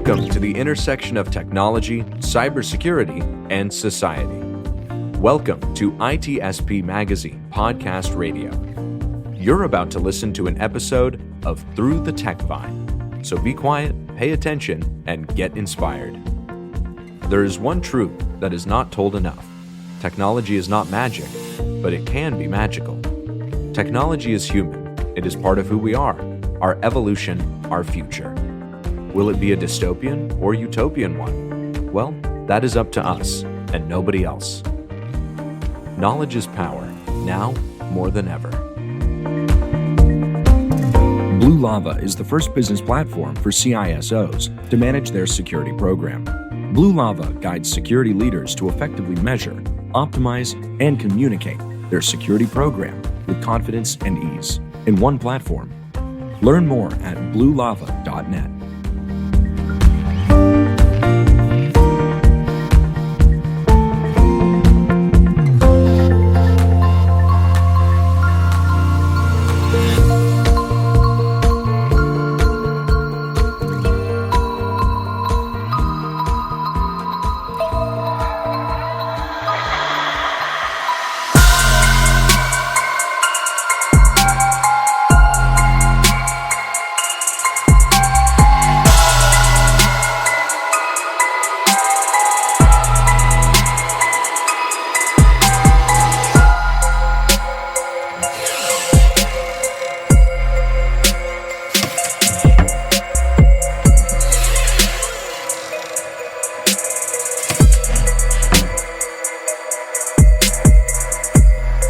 Welcome to the intersection of technology, cybersecurity, and society. Welcome to ITSP Magazine Podcast Radio. You're about to listen to an episode of Through the TechVine. So be quiet, pay attention, and get inspired. There is one truth that is not told enough. Technology is not magic, but it can be magical. Technology is human. It is part of who we are, our evolution, our future. Will it be a dystopian or utopian one? Well, that is up to us and nobody else. Knowledge is power, now more than ever. Blue Lava is the first business platform for CISOs to manage their security program. Blue Lava guides security leaders to effectively measure, optimize, and communicate their security program with confidence and ease in one platform. Learn more at bluelava.net.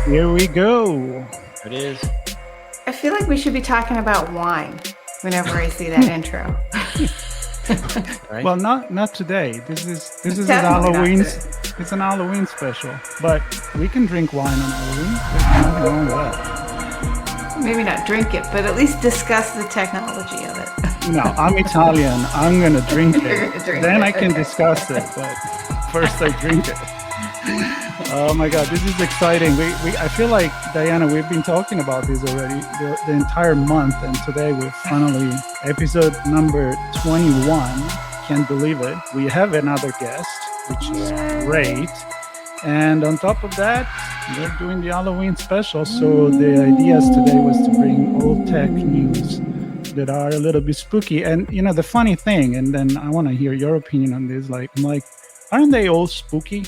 Here we go. It is. I feel like we should be talking about wine whenever I see that intro. Right? Well, not today. This is a Definitely Halloween. not today. It's an Halloween special, but we can drink wine on Halloween. There's nothing wrong with that. Maybe not drink it, but at least discuss the technology of it. No, I'm Italian. I'm gonna drink You're it. gonna drink Then it, I can okay. discuss it. But first, I drink it. Oh my God, this is exciting. I feel like, Diana, we've been talking about this already the entire month, and today we're finally episode number 21. Can't believe it. We have another guest, which is great. And on top of that, we're doing the Halloween special. So the idea today was to bring old tech news that are a little bit spooky. And you know, the funny thing, and then I want to hear your opinion on this. I'm like, aren't they all spooky?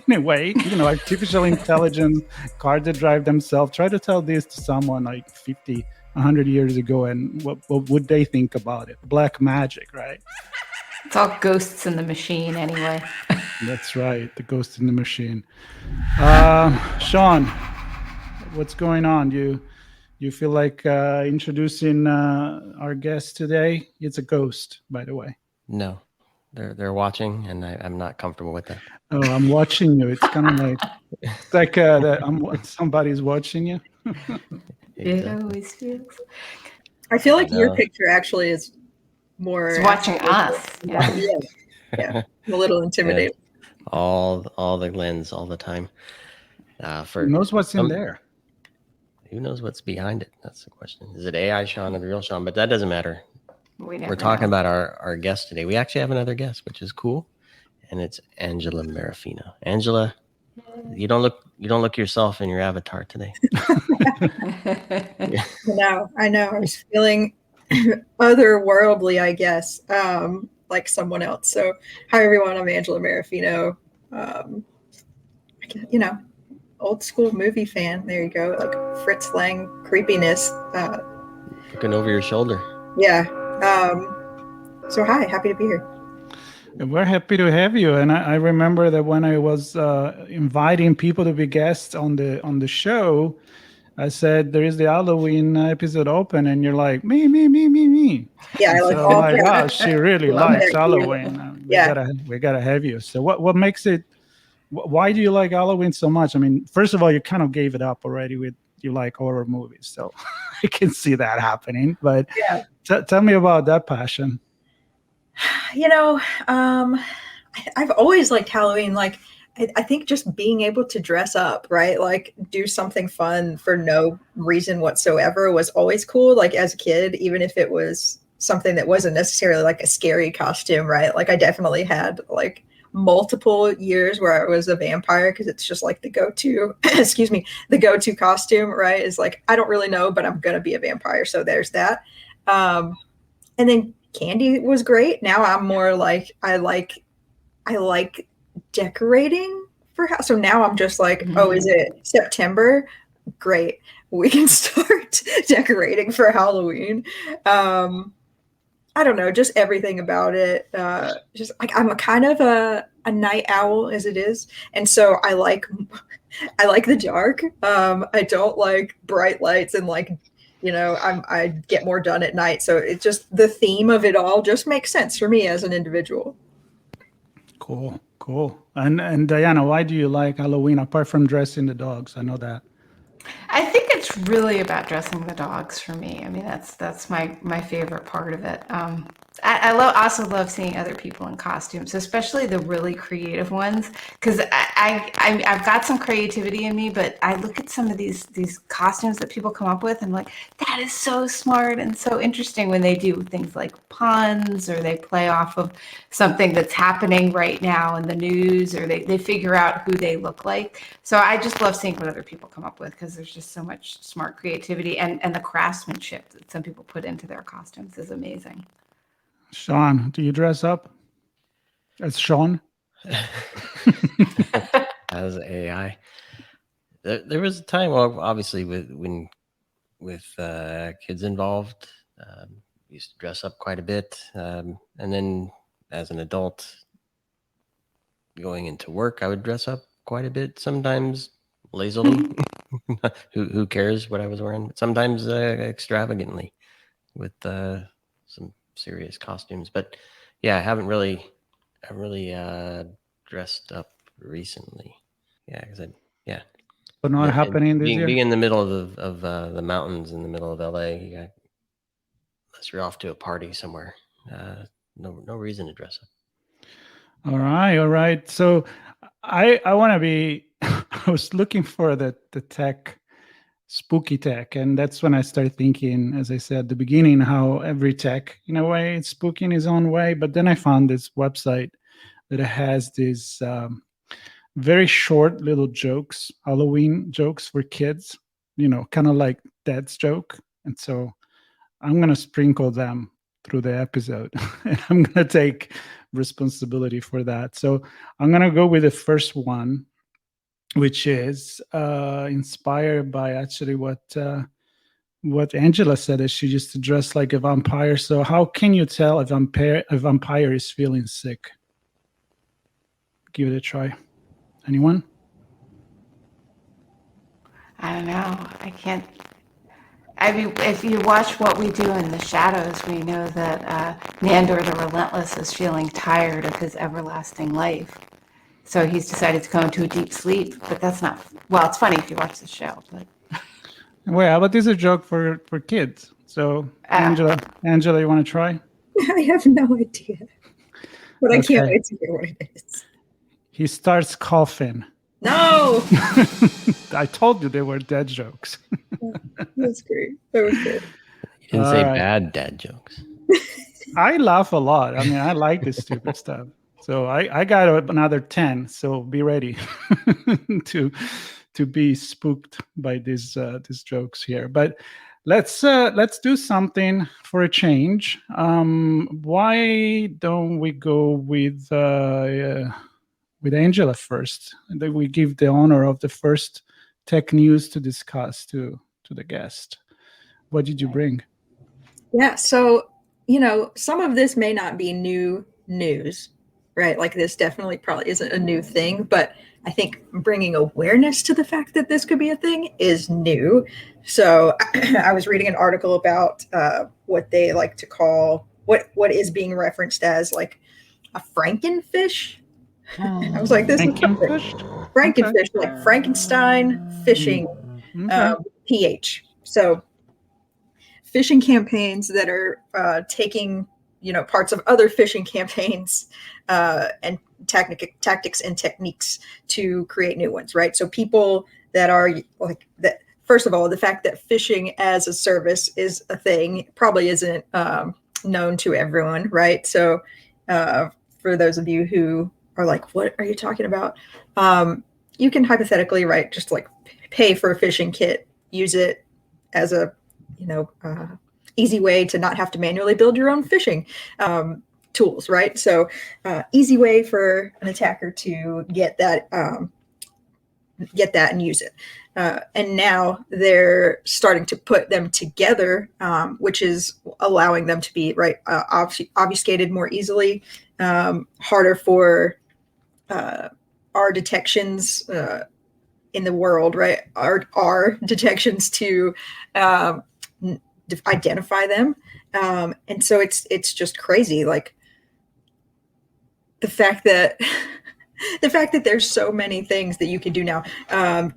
In a way, you know, artificial intelligence, cars that drive themselves. Try to tell this to someone like 50, 100 years ago, and what would they think about it? Black magic, right? It's all ghosts in the machine anyway. That's right, the ghost in the machine. Sean, what's going on? You feel like introducing our guest today? It's a ghost, by the way. No, they're watching, and I'm not comfortable with that. Oh, I'm watching you. It's kind of like somebody's watching you. It always feels. I feel like your picture actually is more It's watching us. Yeah. Yeah, a little intimidating. All the lens all the time. Who knows what's in there? Who knows what's behind it? That's the question. Is it AI Sean or the real Sean? But that doesn't matter. We're talking about our guest today. We actually have another guest, which is cool, and it's Angela Marafino. Angela, you don't look yourself in your avatar today. I know. I was feeling otherworldly, I guess, like someone else. So, hi everyone. I'm Angela Marafino. Old school movie fan. There you go. Like Fritz Lang creepiness. Looking over your shoulder. Yeah. So hi, happy to be here. We're happy to have you. And I remember that when I was inviting people to be guests on the show, I said there is the Halloween episode open, and you're like me. Yeah, I like so all my that. gosh, she really likes that. Halloween. Yeah. We gotta have you. So what makes it? Why do you like Halloween so much? I mean, first of all, you kind of gave it up already with you like horror movies, so I can see that happening. But Yeah. Tell me about that passion. You know, I've always liked Halloween. Like, I think just being able to dress up, right? Like do something fun for no reason whatsoever was always cool. Like as a kid, even if it was something that wasn't necessarily like a scary costume, right? Like I definitely had like multiple years where I was a vampire because it's just like the go-to, excuse me, the go-to costume, right? Is like, I don't really know, but I'm going to be a vampire. So there's that. And then candy was great. Now I'm more like, I like decorating for house. So now I'm just like, oh, is it September? Great. We can start decorating for Halloween. I don't know, just everything about it. Just like I'm a kind of a night owl as it is. And so I like the dark. I don't like bright lights and like, I get more done at night. So it just, the theme of it all just makes sense for me as an individual. Cool. And Diana, why do you like Halloween apart from dressing the dogs? I know that. I think it's really about dressing the dogs for me. I mean, that's my favorite part of it. I also love seeing other people in costumes, especially the really creative ones, because I've got some creativity in me, but I look at some of these costumes that people come up with, and I'm like, that is so smart and so interesting when they do things like puns, or they play off of something that's happening right now in the news, or they figure out who they look like. So I just love seeing what other people come up with, because there's just so much smart creativity, and the craftsmanship that some people put into their costumes is amazing. Sean, do you dress up as Sean? As AI. There was a time, well, obviously with kids involved, used to dress up quite a bit, and then as an adult, going into work, I would dress up quite a bit. Sometimes lazily, who cares what I was wearing? Sometimes extravagantly with some serious costumes. But yeah, I haven't really dressed up recently. Yeah, because But not happening this year. Being in the middle of the mountains in the middle of LA, unless you're off to a party somewhere, no reason to dress up. All right. So I want to be. I was looking for the tech, spooky tech, and that's when I started thinking, as I said at the beginning, how every tech, in a way, it's spooky in its own way. But then I found this website that has these very short little jokes, Halloween jokes for kids, kind of like Dad's joke. And so I'm going to sprinkle them through the episode, and I'm going to take responsibility for that. So I'm going to go with the first one, which is inspired by actually what Angela said, is she used to dress like a vampire. So how can you tell a vampire is feeling sick? Give it a try. Anyone? I don't know. I can't. I mean, if you watch What We Do in the Shadows, we know that Nandor the Relentless is feeling tired of his everlasting life. So he's decided to go into a deep sleep. But that's not, well, it's funny if you watch the show. But Well, but this is a joke for kids. So Angela, you want to try? I have no idea. But I can't wait to hear what it is. He starts coughing. No! I told you they were dad jokes. That's great. That was good. You didn't say bad dad jokes. I laugh a lot. I mean, I like this stupid stuff. So I got another 10. So be ready to be spooked by these jokes here. But let's do something for a change. Why don't we go with Angela first, and then we give the honor of the first tech news to discuss to the guest. What did you bring? Yeah, so some of this may not be new news, right? Like this definitely probably isn't a new thing, but I think bringing awareness to the fact that this could be a thing is new. So I was reading an article about what they like to call what is being referenced as like a Frankenfish. I was like, this is Frankenfish, like Frankenstein fishing PH. So fishing campaigns that are taking parts of other fishing campaigns and tactics and techniques to create new ones, right? So people that are like that. First of all, the fact that fishing as a service is a thing probably isn't known to everyone, right? So for those of you who are like, what are you talking about? You can hypothetically, right, just like pay for a fishing kit, use it as a, easy way to not have to manually build your own fishing tools, right? So easy way for an attacker to get that and use it. And now they're starting to put them together, which is allowing them to be obfuscated more easily, harder for our detections in the world, right? Our detections to identify them, and so it's just crazy, like the fact that there's so many things that you can do now,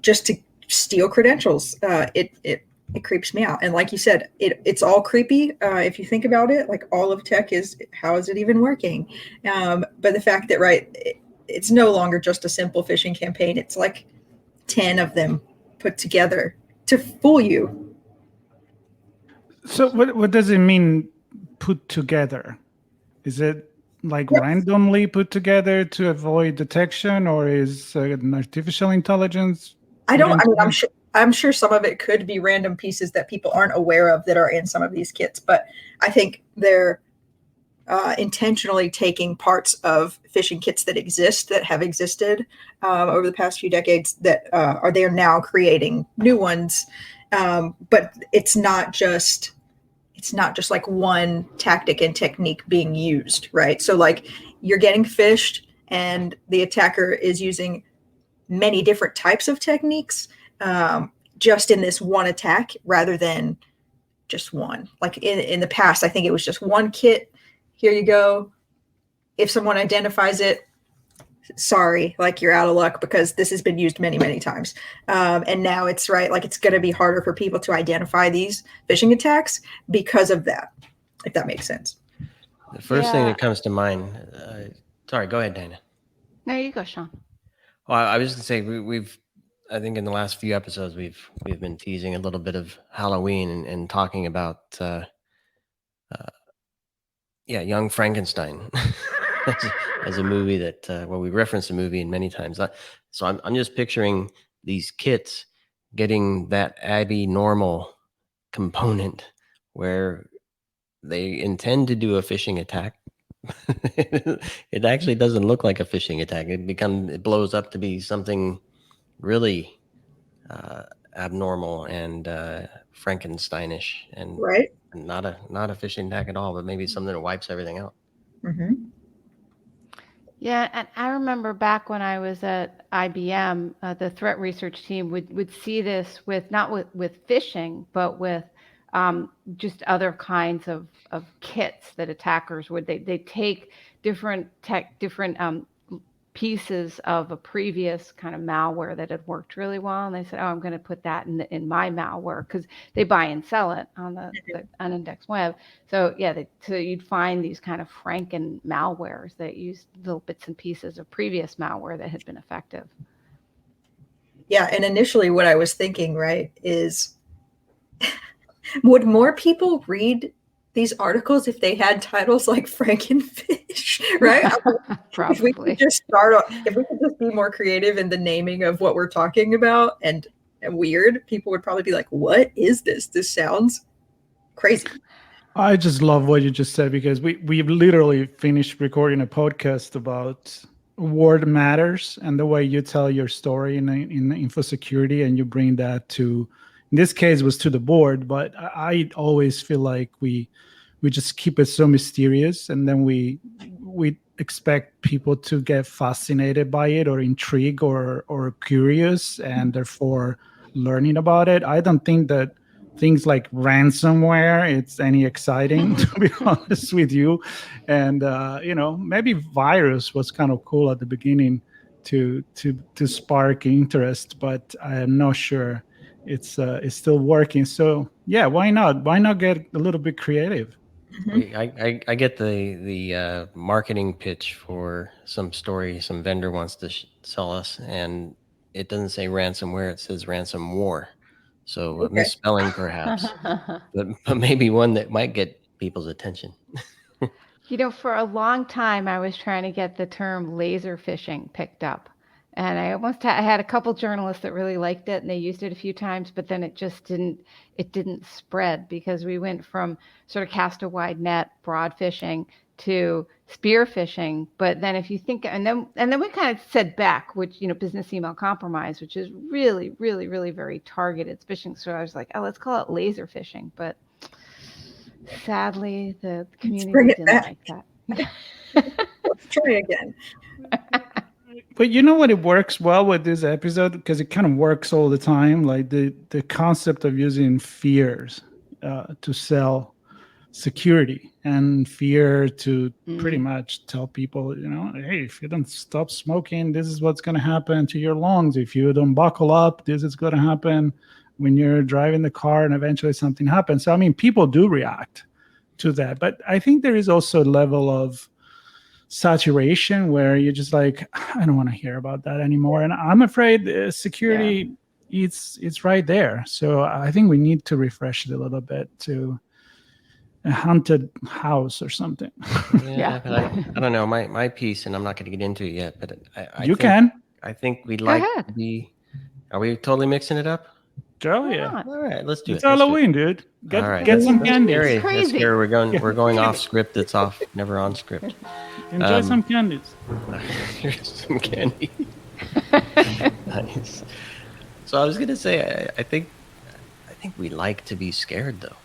just to steal credentials. It creeps me out. And like you said, it's all creepy. If you think about it, like all of tech is, how is it even working? But the fact that, it's no longer just a simple phishing campaign. It's like 10 of them put together to fool you. So what does it mean, put together? Is it like randomly put together to avoid detection, or is an artificial intelligence? I'm sure some of it could be random pieces that people aren't aware of that are in some of these kits, but I think they're intentionally taking parts of phishing kits that have existed over the past few decades that they're now creating new ones. But it's not just like one tactic and technique being used, right? So like you're getting phished and the attacker is using many different types of techniques just in this one attack rather than just one. Like in the past, I think it was just one kit. Here you go. If someone identifies it, sorry, like you're out of luck because this has been used many, many times. And now it's it's going to be harder for people to identify these phishing attacks because of that, if that makes sense. The first thing that comes to mind, sorry, go ahead, Dana. No, you go, Sean. Well, I was just going to say, we've, I think in the last few episodes, we've been teasing a little bit of Halloween and talking about, Young Frankenstein as a movie that, we referenced the movie many times. So I'm just picturing these kits getting that abnormal component where they intend to do a phishing attack. It actually doesn't look like a phishing attack. It blows up to be something really abnormal and Frankensteinish, and right, not a phishing attack at all, but maybe something that wipes everything out. Mm-hmm. Yeah, and I remember back when I was at IBM, the threat research team would see this not with phishing, but with just other kinds of kits that attackers would. They take different pieces of a previous kind of malware that had worked really well, and they said, "Oh, I'm going to put that in my malware," because they buy and sell it on the unindexed web. So so you'd find these kind of Franken malwares that use little bits and pieces of previous malware that had been effective. Yeah, and initially what I was thinking, is would more people read these articles if they had titles like FrankenPhish, right? Probably. If we could just be more creative in the naming of what we're talking about and weird, people would probably be like, what is this? This sounds crazy. I just love what you just said, because we literally finished recording a podcast about word matters and the way you tell your story in info security, and you bring that to, in this case was to the board, but I always feel like we just keep it so mysterious, and then we expect people to get fascinated by it or intrigued or curious, and therefore learning about it. I don't think that things like ransomware it's any exciting, to be honest with you. And maybe virus was kind of cool at the beginning to spark interest, but I am not sure it's still working. So yeah, why not get a little bit creative? Mm-hmm. I get the marketing pitch for some story some vendor wants to sell us, and it doesn't say ransomware, it says ransom war. So a misspelling perhaps, but maybe one that might get people's attention. For a long time, I was trying to get the term laser fishing picked up. And I I had a couple journalists that really liked it and they used it a few times, but then it didn't spread because we went from sort of cast a wide net, broad fishing to spear fishing. But then if you think, and then we kind of said back, which, business email compromise, which is really, really, really very targeted fishing. So I was like, oh, let's call it laser fishing. But sadly, the community didn't like that. Let's try again. But you know what? It works well with this episode because it kind of works all the time. Like the concept of using fears to sell security and fear to pretty much tell people, hey, if you don't stop smoking, this is what's going to happen to your lungs. If you don't buckle up, this is going to happen when you're driving the car and eventually something happens. So, I mean, people do react to that. But I think there is also a level of saturation where you're just like, I don't want to hear about that anymore. And I'm afraid security, it's right there. So I think we need to refresh it a little bit to a haunted house or something. Yeah. I don't know. My piece, and I'm not going to get into it yet, but I think we'd like to be. Are we totally mixing it up? Oh yeah. All right, let's do it. It's Halloween, dude. Get some candy. That's crazy. We're going off script. It's off, never on script. Enjoy some candies. Here's some candy. Nice. So I was gonna say, I think we like to be scared though,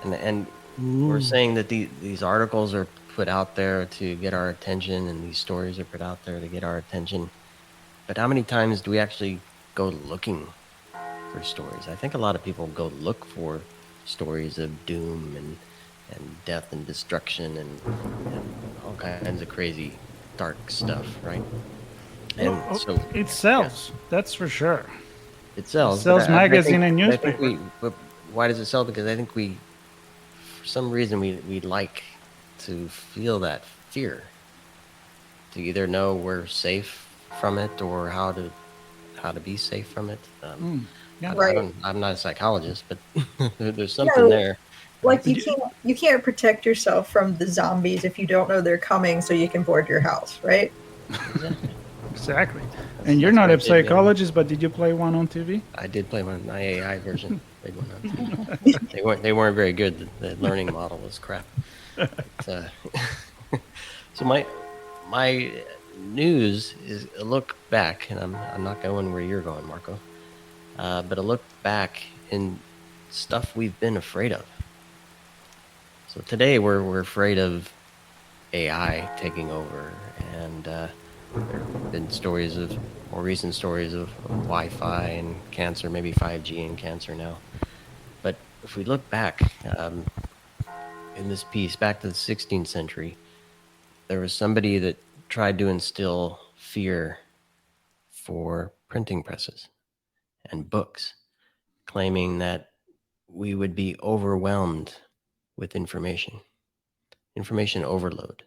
and we're saying that these articles are put out there to get our attention, and these stories are put out there to get our attention. But how many times do we actually go looking for stories? I think a lot of people go look for stories of doom and death and destruction and all kinds of crazy dark stuff, right? And so it sells. That's for sure. It sells. It sells magazine and newspaper. But why does it sell? Because I think for some reason we like to feel that fear, to either know we're safe from it or how to be safe from it. I'm not a psychologist, but there's something there. Like you can't protect yourself from the zombies if you don't know they're coming, so you can board your house, right? Exactly. And you're not a psychologist, but did you play one on TV? I did play one, my AI version. Played one on TV. They weren't very good. The learning model was crap. But, so my news is a look back, and I'm not going where you're going, Marco. But a look back in stuff we've been afraid of. So today we're afraid of AI taking over, and there have been more recent stories of Wi-Fi and cancer, maybe 5G and cancer now. But if we look back in this piece, back to the 16th century, there was somebody that tried to instill fear for printing presses and books, claiming that we would be overwhelmed with information overload,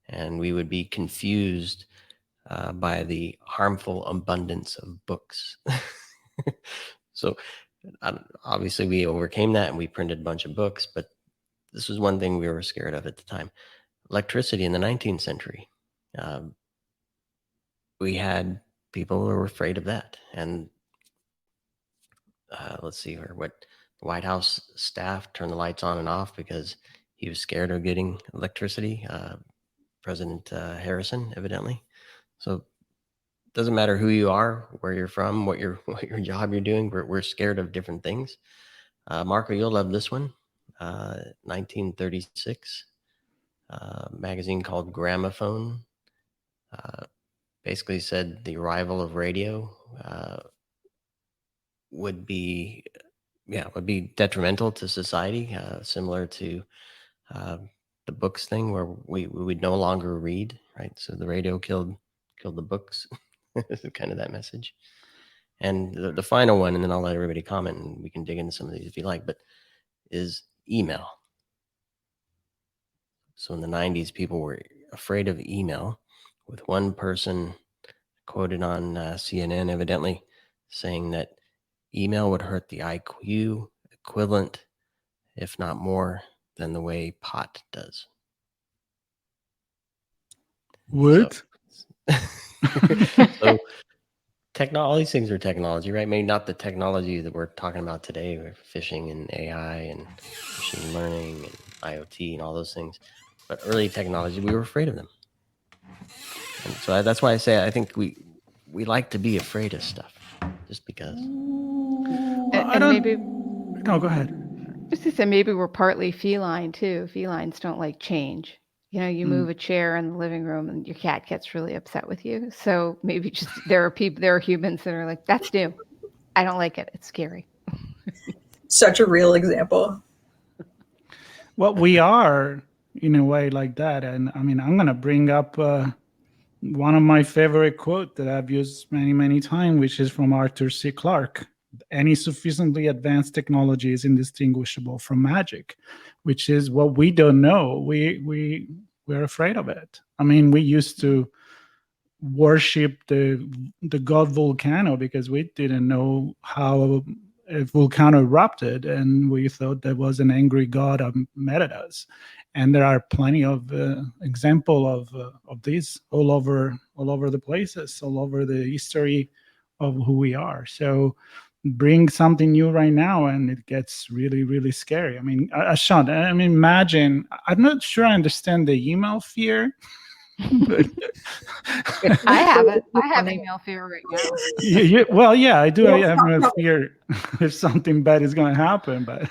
and we would be confused by the harmful abundance of books. So obviously we overcame that and we printed a bunch of books, but this was one thing we were scared of at the time. Electricity in the 19th century. We had people who were afraid of that. And let's see here, what the White House staff turned the lights on and off because he was scared of getting electricity. President Harrison, evidently. So it doesn't matter who you are, where you're from, what your job you're doing. We're scared of different things. Marco, you'll love this one. 1936, magazine called Gramophone. Basically said the arrival of radio would be detrimental to society, similar to the books thing, where we would no longer read, right? So the radio killed the books. Kind of that message. And the final one, and then I'll let everybody comment, and we can dig into some of these if you like, but is email. So in the 90s, people were afraid of email, with one person quoted on CNN, evidently, saying that email would hurt the IQ equivalent, if not more, than the way pot does. What? So all these things are technology, right? Maybe not the technology that we're talking about today, with fishing and AI and machine learning and IoT and all those things. But early technology, we were afraid of them. And so that's why I say I think we like to be afraid of stuff just because. And maybe. No, go ahead. Just to say, maybe we're partly feline too. Felines don't like change. You know, you move a chair in the living room and your cat gets really upset with you. So maybe just there are humans that are like, that's new. I don't like it. It's scary. Such a real example. Well, we are in a way like that. And I mean, I'm going to bring up one of my favorite quotes that I've used many, many times, which is from Arthur C. Clarke. Any sufficiently advanced technology is indistinguishable from magic, which is what we don't know. We're afraid of it. I mean, we used to worship the god Volcano because we didn't know how a volcano erupted, and we thought there was an angry god mad at us. And there are plenty of example of this all over the places, all over the history of who we are. So bring something new right now and it gets really, really scary. I mean, Sean, I mean, imagine, I'm not sure I understand the email fear. But I have it. I have email fear right now. Well, yeah, I do. I have no fear if something bad is going to happen, but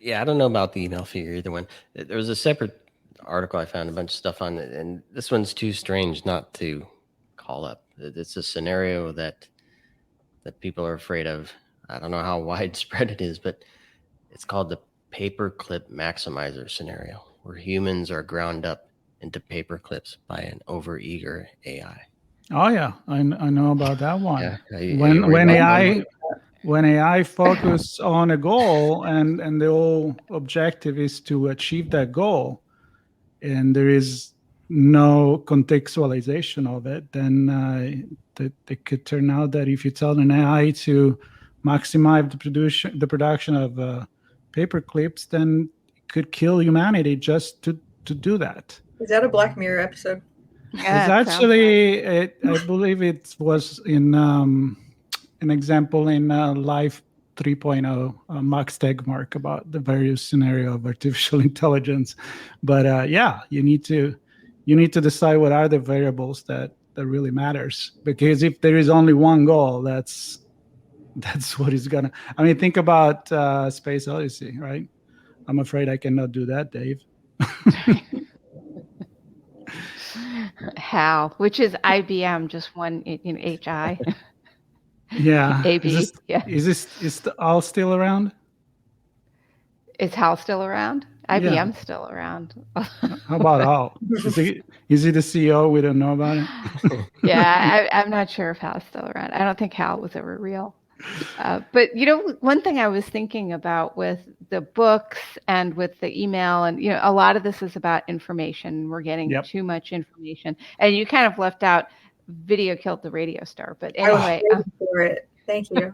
yeah, I don't know about the email fear either one. There was a separate article I found a bunch of stuff on it, and this one's too strange not to call up. It's a scenario that people are afraid of. I don't know how widespread it is, but it's called the paperclip maximizer scenario, where humans are ground up into paper clips by an overeager AI. Oh yeah, I know about that one. Yeah. When AI focus on a goal and the whole objective is to achieve that goal, and there is no contextualization of it, then it could turn out that if you tell an AI to maximize the production of paper clips, then it could kill humanity just to do that. Is that a Black Mirror episode? Yeah, it's actually, I believe it was in an example in Life 3.0, Max Tegmark, about the various scenario of artificial intelligence. But yeah, you need to decide what are the variables that really matters, because if there is only one goal, that's what is gonna. I mean, think about Space Odyssey, right? I'm afraid I cannot do that, Dave. HAL, which is IBM, just one in HI. Yeah. AB. Is HAL still around? Is HAL still around? IBM's still around. How about HAL? Is he the CEO? We don't know about it. Yeah, I'm not sure if HAL's still around. I don't think HAL was ever real. But, you know, one thing I was thinking about with the books and with the email, and, you know, a lot of this is about information. We're getting too much information. And you kind of left out video killed the radio star. But anyway. I was waiting for it. Thank you.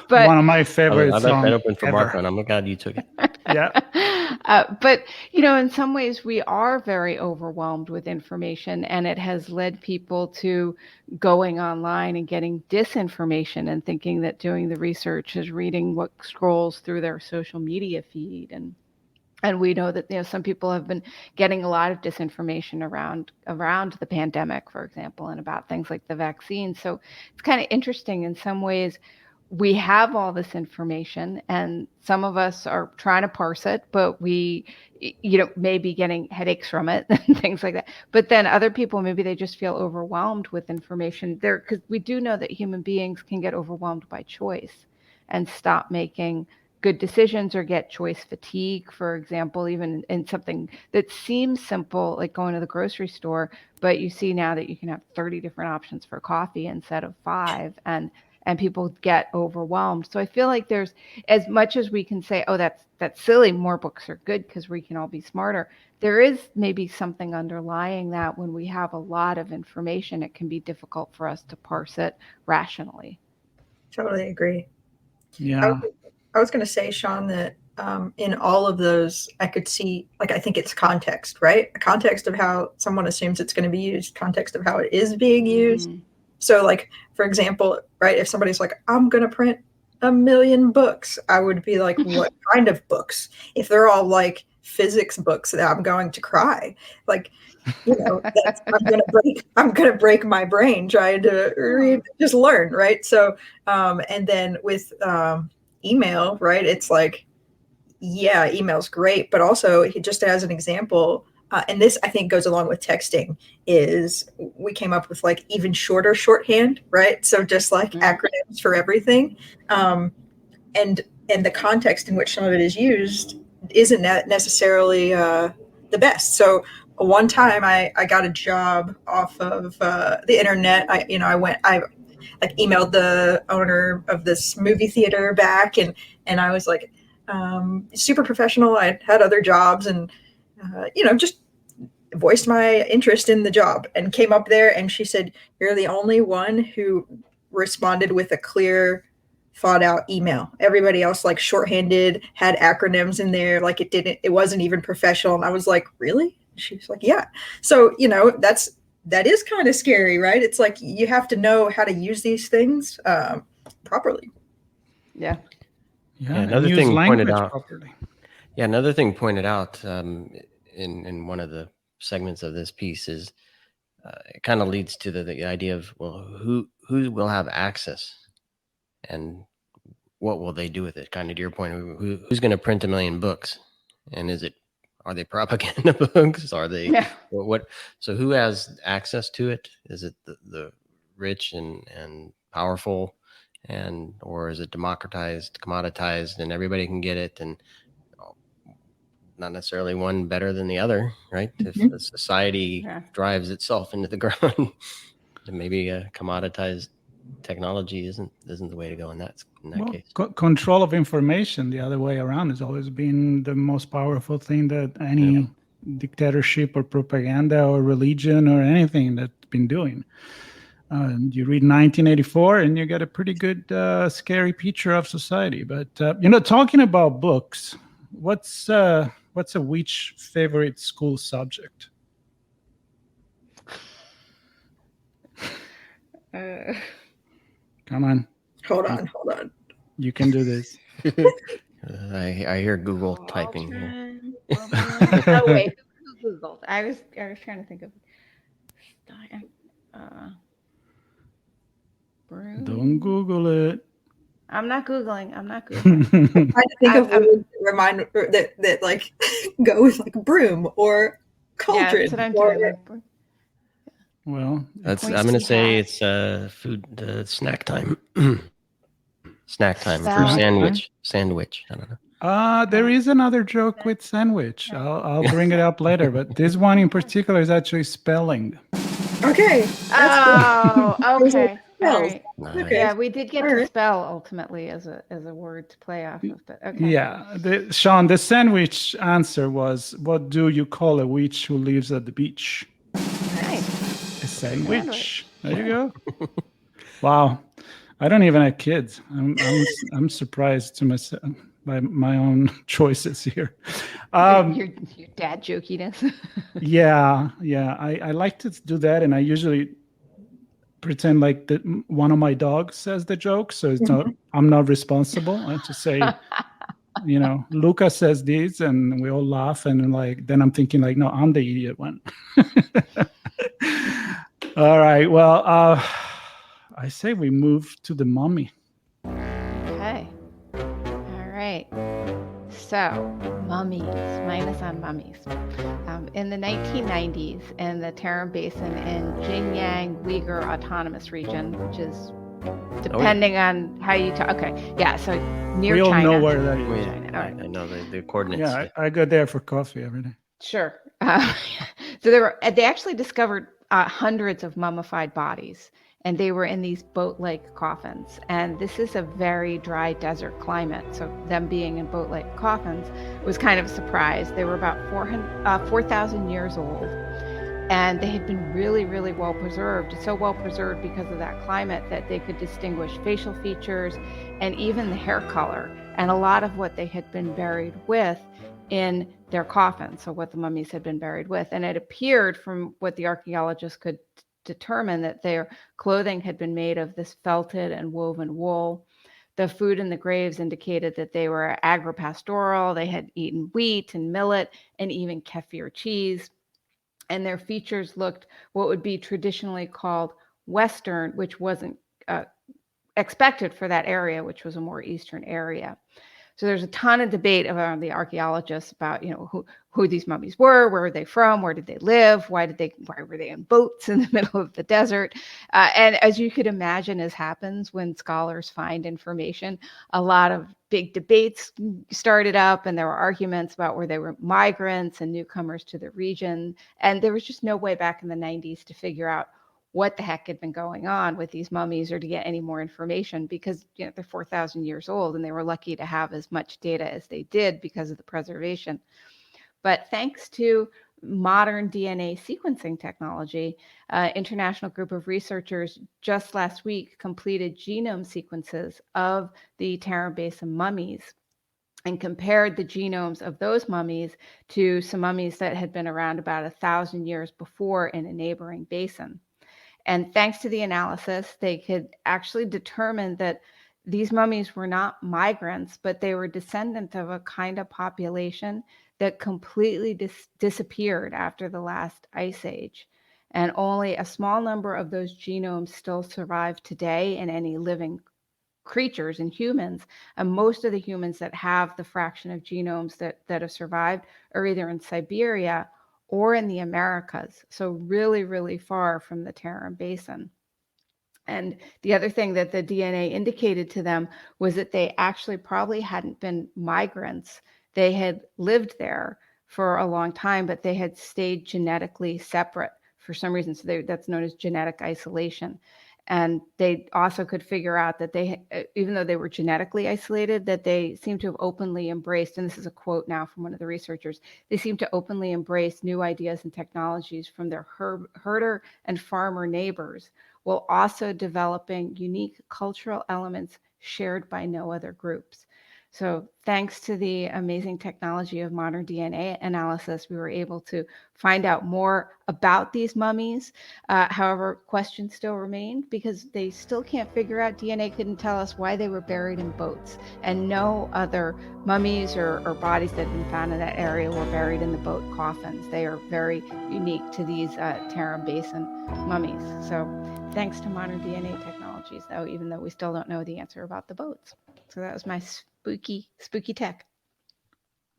But one of my favorites. I've left that open for Marco, and I'm glad you took it. Yeah. But, you know, in some ways we are very overwhelmed with information, and it has led people to going online and getting disinformation and thinking that doing the research is reading what scrolls through their social media feed. And we know that, you know, some people have been getting a lot of disinformation around the pandemic, for example, and about things like the vaccine. So it's kind of interesting in some ways. We have all this information, and some of us are trying to parse it, but we, you know, maybe getting headaches from it and things like that. But then other people, maybe they just feel overwhelmed with information there, because we do know that human beings can get overwhelmed by choice and stop making good decisions or get choice fatigue, for example, even in something that seems simple, like going to the grocery store, but you see now that you can have 30 different options for coffee instead of 5, and people get overwhelmed. So I feel like there's, as much as we can say, oh, that's silly, more books are good because we can all be smarter, there is maybe something underlying that. When we have a lot of information, it can be difficult for us to parse it rationally. Totally agree. Yeah. I was going to say, Sean, that in all of those, I could see, like, I think it's context, right? A context of how someone assumes it's going to be used, context of how it is being used. So, like, for example, right, if somebody's like, I'm going to print 1 million books, I would be like, what kind of books? If they're all like physics books, I'm going to cry. Like, you know, I'm gonna break my brain trying to read, just learn, right? So, and then with email, right? It's like, yeah, email's great, but also just as an example, and this I think goes along with texting, is we came up with like even shorter shorthand, right? So just like acronyms for everything, and the context in which some of it is used isn't necessarily the best. So one time I got a job off of the internet. I like emailed the owner of this movie theater back, and I was like, super professional. I had other jobs, and just voiced my interest in the job, and came up there, and she said, "You're the only one who responded with a clear, thought out email. Everybody else like shorthanded, had acronyms in there, like it wasn't even professional." And I was like, "Really?" She's like, "Yeah." So, that is kind of scary, right? It's like you have to know how to use these things properly. Yeah. Another thing pointed out. Properly. Yeah, another thing pointed out in one of the segments of this piece is it kind of leads to the idea of, well, who will have access, and what will they do with it? Kind of to your point, who's going to print 1 million books, and are they propaganda books? Are they what? So who has access to it? Is it the rich and powerful, or is it democratized, commoditized, and everybody can get it? And not necessarily one better than the other, right? If the society drives itself into the ground, then maybe a commoditized technology isn't the way to go in that case. Control of information the other way around has always been the most powerful thing that any dictatorship or propaganda or religion or anything that's been doing. You read 1984 and you get a pretty good scary picture of society. But talking about books, what's a witch favorite school subject? Come on. Hold on. You can do this. I hear Google typing here. Oh wait, who Googled? I was trying to think of. Don't Google it. I'm not Googling. I think of words that like go with like broom or cauldron. Yeah, that's what I'm doing. Well, I'm going to say it's food snack time. Snack time for sandwich. I don't know. There is another joke with sandwich. I'll bring it up later, but this one in particular is actually spelling. Okay. Okay. All right. Nice. Okay. Yeah, we did get to spell ultimately as a word to play off of, but okay. Yeah, Sean, the sandwich answer was, what do you call a witch who lives at the beach? Nice. A sandwich. There you go. Wow. I don't even have kids. I'm surprised to myself by my own choices here. Your dad jokiness. Yeah. I like to do that, and I usually pretend like one of my dogs says the joke, so it's not. I'm not responsible. I just say, Luca says this, and we all laugh, and then I'm thinking like, no, I'm the idiot one. All right. Well, I say we move to the mummy. Okay. All right. So, mummies, minus on mummies. In the 1990s, in the Tarim Basin in Xinjiang Uyghur Autonomous Region, which is depending on how you talk. Okay. Yeah. So near China. We all know where that is. China. Right. I know the coordinates. Yeah. I go there for coffee every day. Sure. So they actually discovered hundreds of mummified bodies. And they were in these boat-like coffins. And this is a very dry desert climate. So them being in boat-like coffins was kind of a surprise. They were about 4,000 years old. And they had been really, really well preserved. So well preserved because of that climate that they could distinguish facial features and even the hair color and a lot of what they had been buried with in their coffins, so what the mummies had been buried with. And it appeared from what the archaeologists could determine that their clothing had been made of this felted and woven wool. The food in the graves indicated that they were agripastoral. They had eaten wheat and millet and even kefir cheese. And their features looked what would be traditionally called Western, which wasn't expected for that area, which was a more Eastern area. So there's a ton of debate around the archaeologists about, who these mummies were, where were they from, where did they live, why were they in boats in the middle of the desert? And as you could imagine, as happens when scholars find information, a lot of big debates started up, and there were arguments about where they were migrants and newcomers to the region. And there was just no way back in the 90s to figure out what the heck had been going on with these mummies or to get any more information, because they're 4,000 years old and they were lucky to have as much data as they did because of the preservation. But thanks to modern DNA sequencing technology, international group of researchers just last week completed genome sequences of the Tarim Basin mummies and compared the genomes of those mummies to some mummies that had been around about 1,000 years before in a neighboring basin. And thanks to the analysis, they could actually determine that these mummies were not migrants, but they were descendants of a kind of population that completely disappeared after the last ice age. And only a small number of those genomes still survive today in any living creatures and humans. And most of the humans that have the fraction of genomes that have survived are either in Siberia or in the Americas, so really, really far from the Tarim Basin. And the other thing that the DNA indicated to them was that they actually probably hadn't been migrants. They had lived there for a long time, but they had stayed genetically separate for some reason. So that's known as genetic isolation. And they also could figure out that they, even though they were genetically isolated, that they seem to have openly embraced, and this is a quote now from one of the researchers, they seem to openly embrace new ideas and technologies from their herder and farmer neighbors, while also developing unique cultural elements shared by no other groups. So thanks to the amazing technology of modern DNA analysis, we were able to find out more about these mummies. However, questions still remained because they still can't figure out, DNA couldn't tell us why they were buried in boats, and no other mummies or bodies that had been found in that area were buried in the boat coffins. They are very unique to these Tarim Basin mummies. So thanks to modern DNA technologies, though, even though we still don't know the answer about the boats. So that was my spooky tech.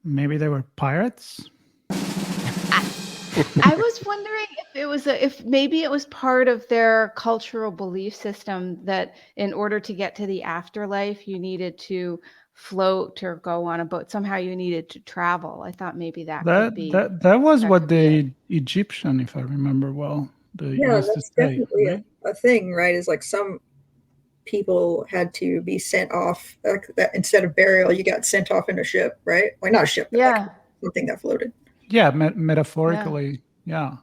Maybe they were pirates. I was wondering if maybe it was part of their cultural belief system that in order to get to the afterlife, you needed to float or go on a boat. Somehow you needed to travel. I thought maybe that could be. That was what the Egyptian, if I remember well, that's definitely right? a thing, right? Is like some people had to be sent off, like that, instead of burial, you got sent off in a ship, right? Well, not a ship, but like something that floated. Yeah, metaphorically. Yeah.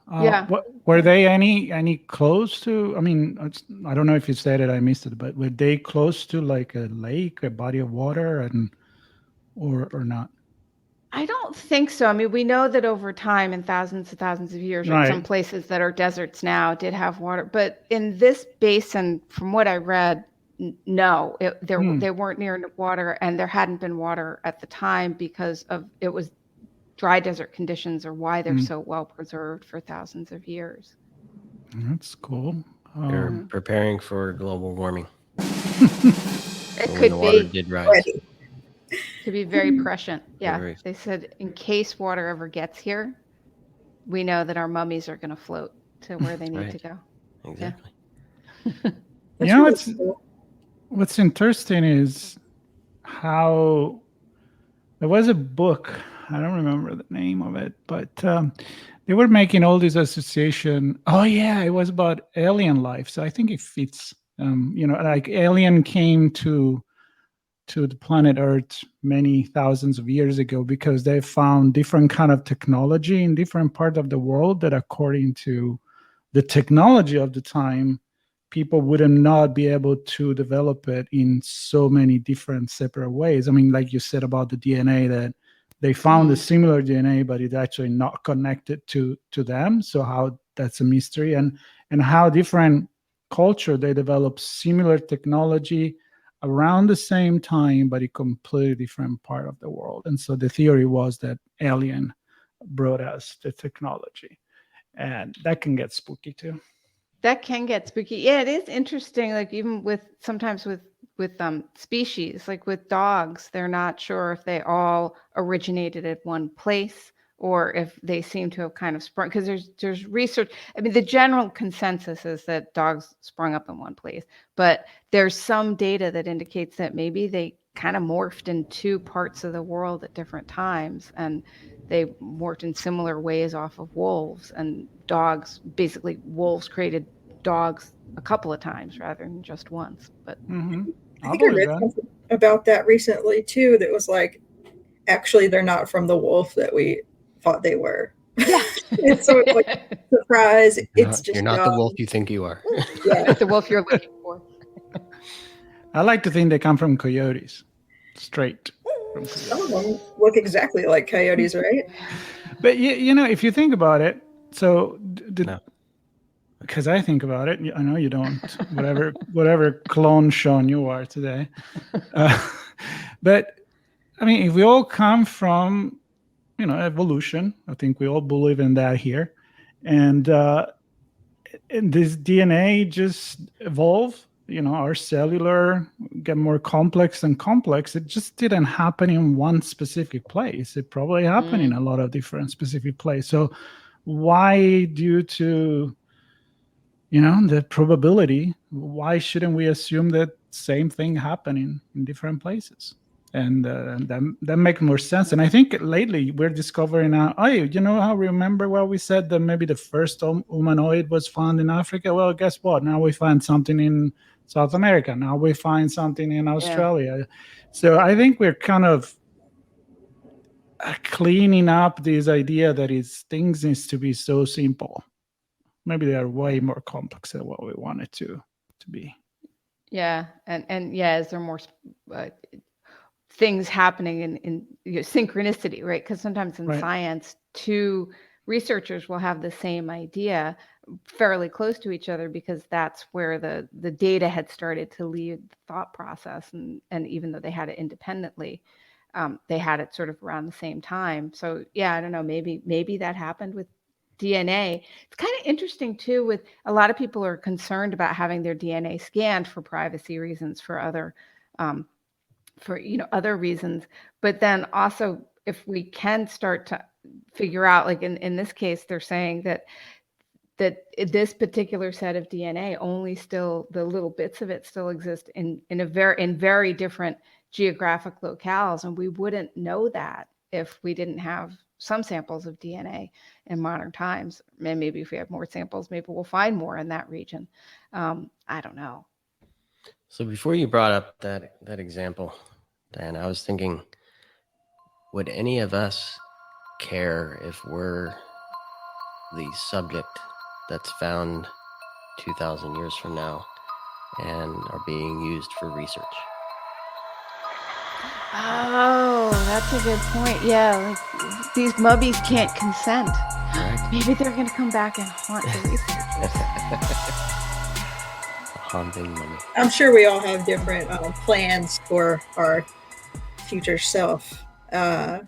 Were they any close to? I mean, I don't know if you said it, I missed it, but were they close to like a lake, a body of water, and or not? I don't think so. I mean, we know that over time, in thousands and thousands of years, right. Some places that are deserts now did have water. But in this basin, from what I read, no, they weren't near water, and there hadn't been water at the time because it was dry desert conditions, or why they're so well preserved for thousands of years. That's cool. They're preparing for global warming. It could the water did rise. To be very prescient. Yeah. They said in case water ever gets here, we know that our mummies are going to float to where they need to go. Exactly. Yeah. What's interesting is how there was a book, I don't remember the name of it, but they were making all this association. Oh yeah, it was about alien life. So I think it fits, like alien came to the planet Earth many thousands of years ago because they found different kind of technology in different parts of the world that, according to the technology of the time, people would not be able to develop it in so many different separate ways. I mean, like you said about the DNA, that they found a similar DNA, but it's actually not connected to them. So how that's a mystery, and how different culture they develop similar technology around the same time, but a completely different part of the world. And so the theory was that alien brought us the technology, and that can get spooky too. That can get spooky. Yeah, it is interesting. Like even sometimes with species, like with dogs, they're not sure if they all originated at one place or if they seem to have kind of sprung, because there's research. I mean, the general consensus is that dogs sprung up in one place, but there's some data that indicates that maybe they kind of morphed in two parts of the world at different times, and they morphed in similar ways off of wolves, and dogs, basically wolves created dogs a couple of times rather than just once. But I think I read something about that recently too, that was like, actually they're not from the wolf that we thought they were. Yeah. And so it's like, surprise, you're not the wolf you think you are. Yeah. The wolf you're looking for. I like to think they come from coyotes, straight. Some of them look exactly like coyotes, right? But you know, if you think about it, so because I think about it, I know you don't. whatever clone Sean you are today, but I mean, if we all come from, evolution, I think we all believe in that here, and this DNA just evolve. Our cellular get more complex and complex. It just didn't happen in one specific place. It probably happened in a lot of different specific places. So why, due to, the probability, why shouldn't we assume that same thing happening in different places? And that makes more sense. And I think lately we're discovering how remember what we said, that maybe the first humanoid was found in Africa? Well, guess what? Now we find something in South America. Now we find something in Australia. Yeah. So I think we're kind of cleaning up this idea that things needs to be so simple. Maybe they are way more complex than what we want it to be. Yeah, and yeah, is there more things happening in synchronicity, right? Because sometimes in science, two researchers will have the same idea fairly close to each other, because that's where the data had started to lead the thought process, and even though they had it independently, they had it sort of around the same time. So yeah, I don't know, maybe that happened with DNA. It's kind of interesting too, with a lot of people are concerned about having their DNA scanned for privacy reasons, for other other reasons. But then also, if we can start to figure out, like in this case, they're saying that this particular set of DNA only still, the little bits of it still exist in very different geographic locales, and we wouldn't know that if we didn't have some samples of DNA in modern times. And maybe if we have more samples, maybe we'll find more in that region. I don't know. So before you brought up that example, Diana, I was thinking, would any of us care if we're the subject that's found 2,000 years from now and are being used for research? Oh, that's a good point. Yeah, like these mummies can't consent. Right. Maybe they're going to come back and haunt the researchers. Haunting mummy. I'm sure we all have different plans for our future self. I'm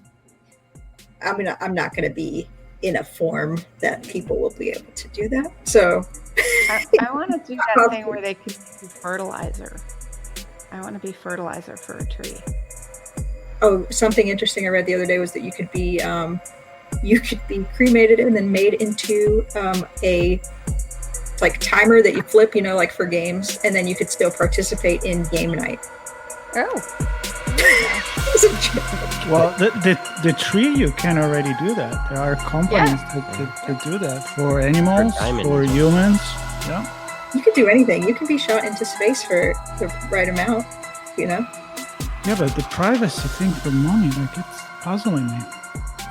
not going to be in a form that people will be able to do that. So I want to do that thing where they can be fertilizer. I want to be fertilizer for a tree. Oh, something interesting I read the other day was that you could be cremated and then made into a like timer that you flip, like for games, and then you could still participate in game night. Oh. Well, the tree, you can already do that. There are companies that do that for animals, for humans. Yeah. You could do anything. You can be shot into space for the right amount, Yeah, but the privacy thing for mummy, it's puzzling me.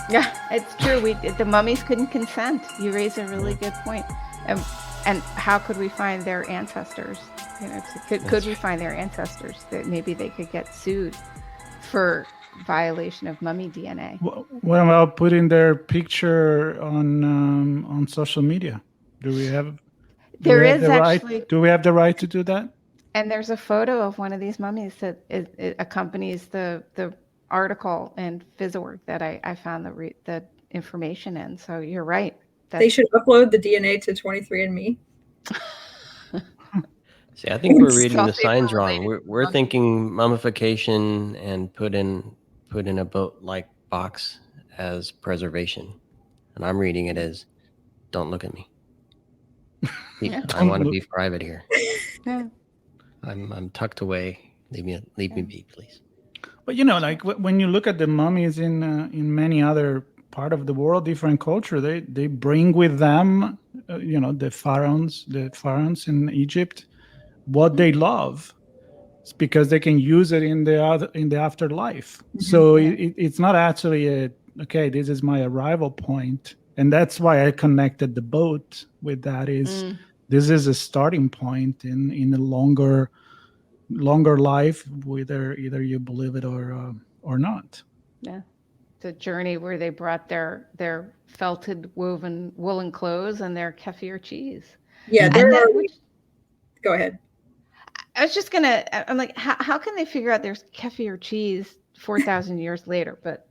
Yeah, it's true. The mummies couldn't consent. You raise a really good point. And how could we find their ancestors? Could we find their ancestors that maybe they could get sued for violation of mummy DNA? What about putting their picture on social media? Do we have the right to do that? And there's a photo of one of these mummies that it accompanies the article in Fizzorg that I found the information in. So you're right. They should upload the DNA to 23andMe. See, I think we're reading the signs wrong. We're thinking mummification and put in a boat-like box as preservation, and I'm reading it as don't look at me. I want to be private here. Yeah. I'm tucked away. Leave me be, please. But like when you look at the mummies in many other part of the world, different culture, they bring with them, the pharaohs in Egypt, what they love. It's because they can use it in the afterlife. Mm-hmm. So it's not actually this is my arrival point, and that's why I connected the boat with that. This is a starting point in a longer life, whether either you believe it or not. Yeah, the journey where they brought their felted woven woolen clothes and their kefir cheese. Yeah, go ahead. I'm like, how can they figure out there's kefir cheese 4,000 years later? But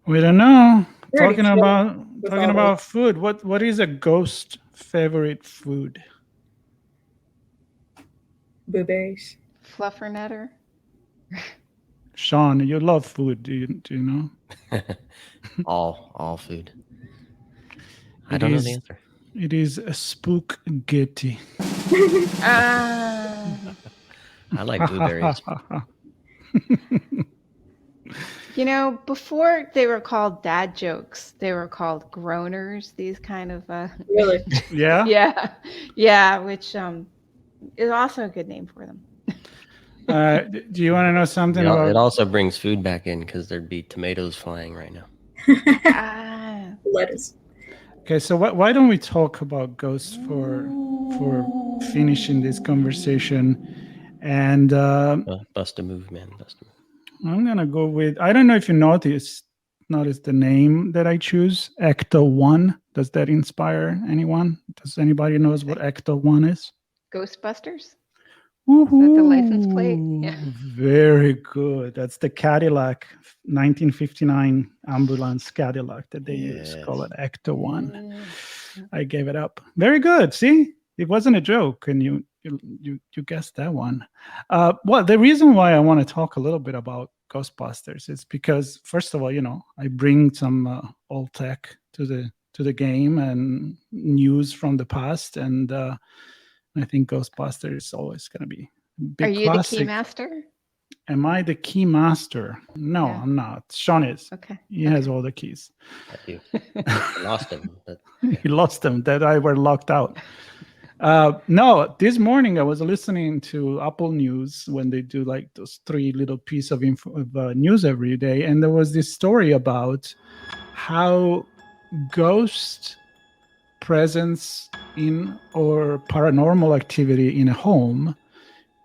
we don't know. Talking about food. What is a ghost favorite food? Blueberries. Fluffernutter. Sean, you love food. Do you know? all food. I don't know the answer. It is a spaghetti. I like blueberries. Before they were called dad jokes, they were called groaners. These kind of really, yeah, yeah, which is also a good name for them. Do you want to know something about? It also brings food back in because there'd be tomatoes flying right now. Lettuce. Okay, so why don't we talk about ghosts for finishing this conversation? And bust a move, man. Bust a move. I'm gonna go with, I don't know if you noticed the name that I choose, Ecto-1. Does that inspire anyone? Does anybody knows what Ecto-1 is? Ghostbusters? Woo-hoo. Is that the license plate? Yeah. Very good. That's the Cadillac 1959 ambulance Cadillac that they use. Call it Ecto-1. I gave it up. Very good. See, it wasn't a joke, and you guessed that one. Well, the reason why I want to talk a little bit about Ghostbusters is because, first of all, I bring some old tech to the game and news from the past, and I think Ghostbusters is always going to be a big Are you classic. the key master? Am I the key master? No, yeah. I'm not. Sean is. Okay. He has all the keys. I do. I lost him. But, yeah. He lost them. That I were locked out. No, this morning I was listening to Apple News when they do like those 3 little pieces of news every day. And there was this story about how ghost presence in or paranormal activity in a home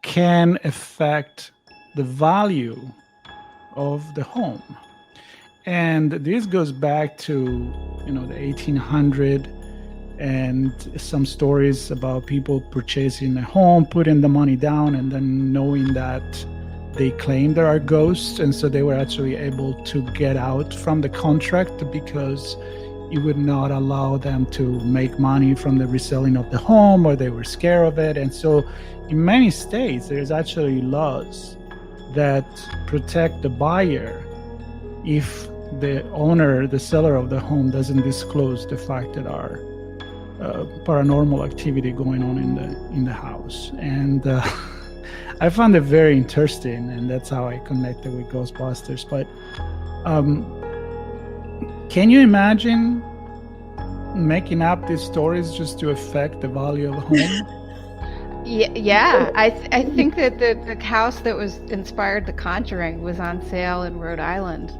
can affect the value of the home. And this goes back to, the 1800s, and some stories about people purchasing a home, putting the money down, and then knowing that they claim there are ghosts, and so they were actually able to get out from the contract because it would not allow them to make money from the reselling of the home, or they were scared of it. And so in many states, there's actually laws that protect the buyer if the owner, the seller of the home, doesn't disclose the fact that are paranormal activity going on in the house. And I found it very interesting, and that's how I connected with Ghostbusters. But can you imagine making up these stories just to affect the value of the home? Yeah. I think that the house that was inspired The Conjuring was on sale in Rhode Island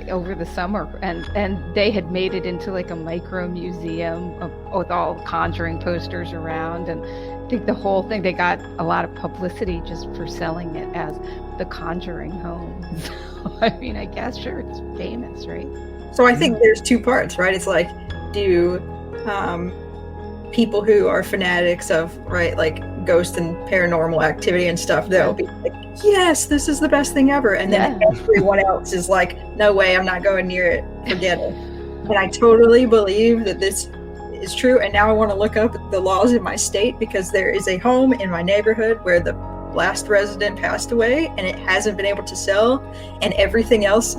over the summer, and they had made it into like a micro museum with all Conjuring posters around, and I think the whole thing, they got a lot of publicity just for selling it as the Conjuring home. So, I mean, I guess sure, it's famous, right? So I think there's two parts, right? It's like, do people who are fanatics of, right, like ghost and paranormal activity and stuff, they'll be like, yes, this is the best thing ever. And then everyone else is like, no way, I'm not going near it. Forget it. And I totally believe that this is true. And now I want to look up the laws in my state, because there is a home in my neighborhood where the last resident passed away and it hasn't been able to sell, and everything else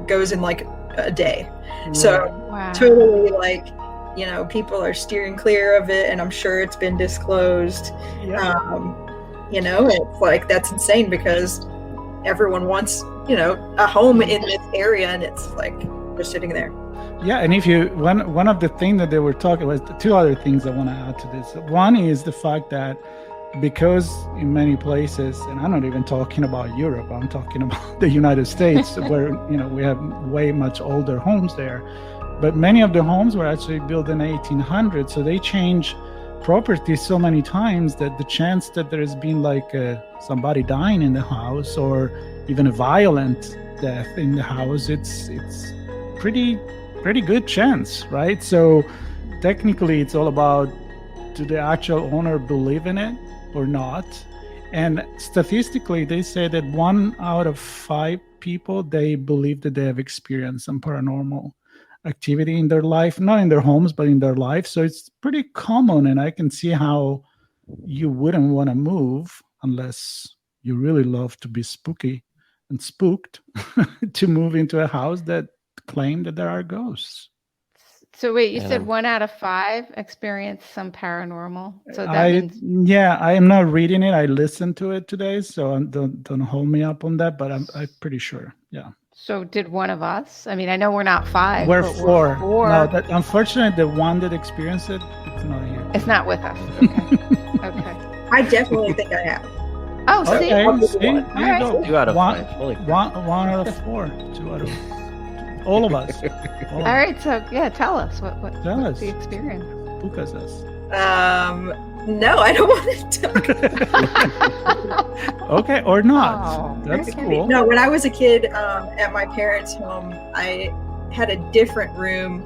goes in like a day. So totally, like, you know, people are steering clear of it, and I'm sure it's been disclosed. You know, it's like, that's insane, because everyone wants, you know, a home in this area, and it's like they're sitting there. Yeah, and if you one of the things that they were talking about, two other things I want to add to this. One is the fact that because in many places, and I'm not even talking about Europe, I'm talking about the United States, where, you know, we have way much older homes there, but many of the homes were actually built in 1800s, so they change property so many times that the chance that there has been like somebody dying in the house, or even a violent death in the house, it's pretty good chance, right? So technically it's all about, do the actual owner believe in it or not? And statistically they say that 1 out of 5 people, they believe that they have experienced some paranormal activity in their life, not in their homes, but in their life. So it's pretty common, and I can see how you wouldn't want to move unless you really love to be spooky and spooked to move into a house that claim that there are ghosts. So wait, you said 1 out of 5 experienced some paranormal. So that means, I am not reading it. I listened to it today, so don't hold me up on that. But I'm pretty sure. Yeah. So did one of us? I mean, I know we're not 5. We're 4. No, unfortunately, the one that experienced it, it's not here. It's not with us. Okay. Okay. I definitely think I have. Oh, see? Okay, see? Right. Go. 2 out of 5. One out of 4. 2 out of all of us. All right. So yeah, tell us what's the experience. Lucas us. No, I don't want to talk. Okay, or not. That's cool. No, when I was a kid, at my parents' home, I had a different room.